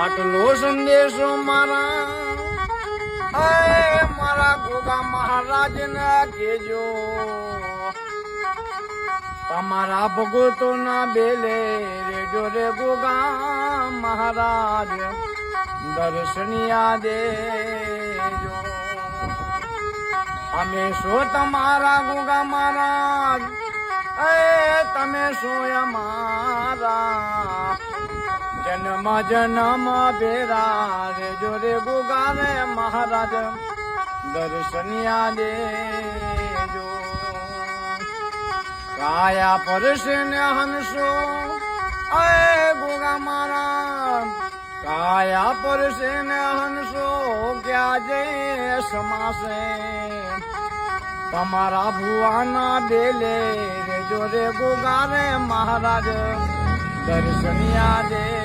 આટલો સંદેશો મારા મારા ગોગા મહારાજ ને કેજો, તમારા ભગતો ના બેલે રેજો રે ગોગા મહારાજ દર્શનિયા દેજો. અમે શો તમારા ગોગા મહારાજ, તમે શો અમારા જન્મ જન્મ બેરા રેજો રે ગોગા રે મહારાજ દર્શનિયા દેજો. કાયા પરશે ને હંસો ગોગા મહારાજ, કાયા પરશે ને હંસો ક્યાં જે સમાસે, તમારા ભુવાના બેલે રેજો રે ગોગા રે મહારાજ દર્શનિયા દે.